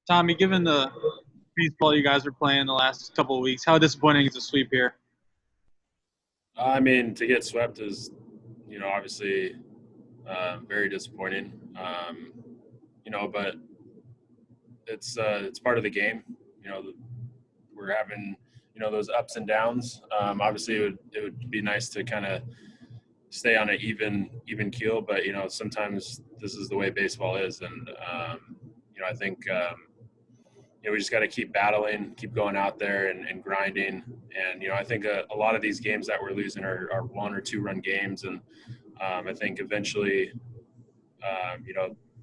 Tommy, given the baseball you guys are playing the last couple of weeks, how disappointing is a sweep here? I mean, to get swept is, obviously very disappointing. But it's part of the game. We're having those ups and downs. Obviously, it would be nice to kind of stay on an even keel, but sometimes this is the way baseball is, and I think we just got to keep battling, keep going out there and grinding. And, I think a lot of these games that we're losing are 1 or 2 run games. And I think eventually,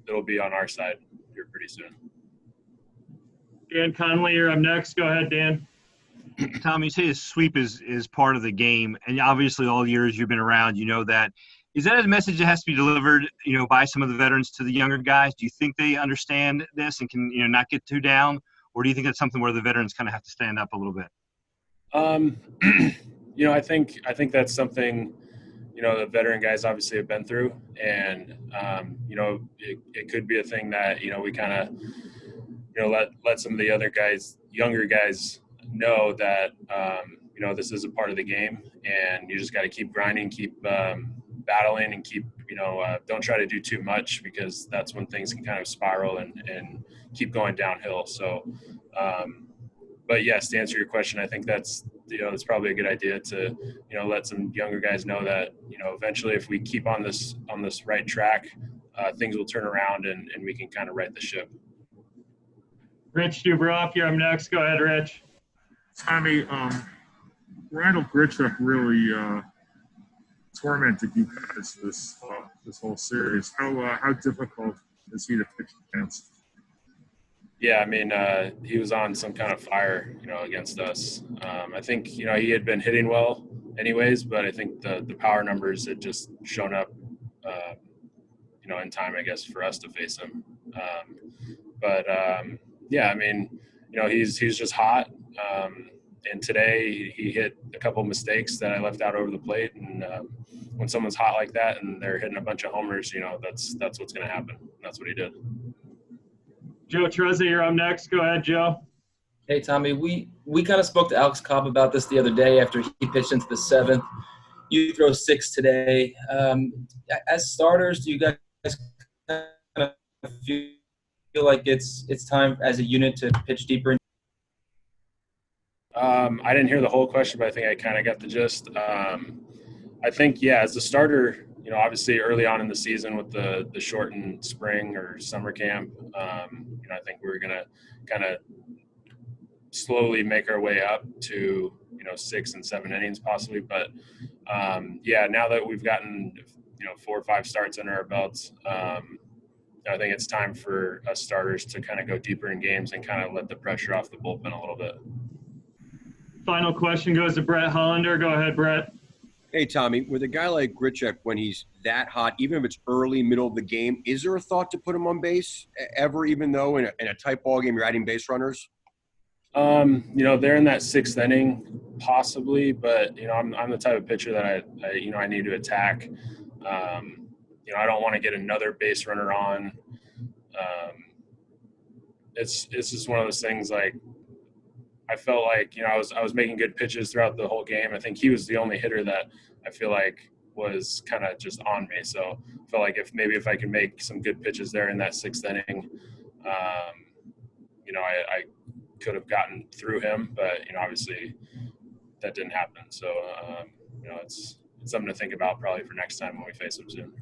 it'll be on our side here pretty soon. Dan Conley, you're up next. Go ahead, Dan. Tom, you say a sweep is part of the game, and obviously all years you've been around, you know that. Is that a message that has to be delivered, by some of the veterans to the younger guys? Do you think they understand this and can, not get too down? Or do you think that's something where the veterans kind of have to stand up a little bit? I think that's something, the veteran guys obviously have been through, and it could be a thing that we kind of let some of the other guys, younger guys, know that this is a part of the game, and you just got to keep grinding, keep battling, and keep don't try to do too much, because that's when things can kind of spiral and keep going downhill. So, but yes, to answer your question, I think that's it's probably a good idea to let some younger guys know that eventually, if we keep on this right track, things will turn around and we can kind of right the ship. Rich Dubroff, you're up next. Go ahead, Rich. Tommy, Randall Grichuk really tormented you guys this whole series. How difficult is he to pitch against? Yeah, I mean, he was on some kind of fire, against us. I think, he had been hitting well anyways, but I think the power numbers had just shown up, in time, I guess, for us to face him. Yeah, I mean, he's just hot. And today he hit a couple mistakes that I left out over the plate. And when someone's hot like that and they're hitting a bunch of homers, that's what's going to happen. That's what he did. Joe Trezza, you're up next. Go ahead, Joe. Hey, Tommy, we kind of spoke to Alex Cobb about this the other day after he pitched into the 7th. You throw 6 today. As starters, do you guys kind of feel like it's time as a unit to pitch deeper? I didn't hear the whole question, but I think I kind of got the gist. I think, as a starter, obviously early on in the season with the shortened spring or summer camp, I think we're going to kind of slowly make our way up to, 6 and 7 innings possibly. But, now that we've gotten, 4 or 5 starts under our belts, I think it's time for us starters to kind of go deeper in games and kind of let the pressure off the bullpen a little bit. Final question goes to Brett Hollander. Go ahead, Brett. Hey, Tommy, with a guy like Grichuk, when he's that hot, even if it's early, middle of the game, is there a thought to put him on base ever, even though in a tight ball game you're adding base runners? They're in that 6th inning, possibly, but, I'm the type of pitcher that I need to attack. I don't want to get another base runner on. It's just one of those things, like, I felt like, I was making good pitches throughout the whole game. I think he was the only hitter that I feel like was kind of just on me. So I felt like if I can make some good pitches there in that 6th inning, I could have gotten through him, but, obviously that didn't happen. So, it's something to think about probably for next time when we face him soon.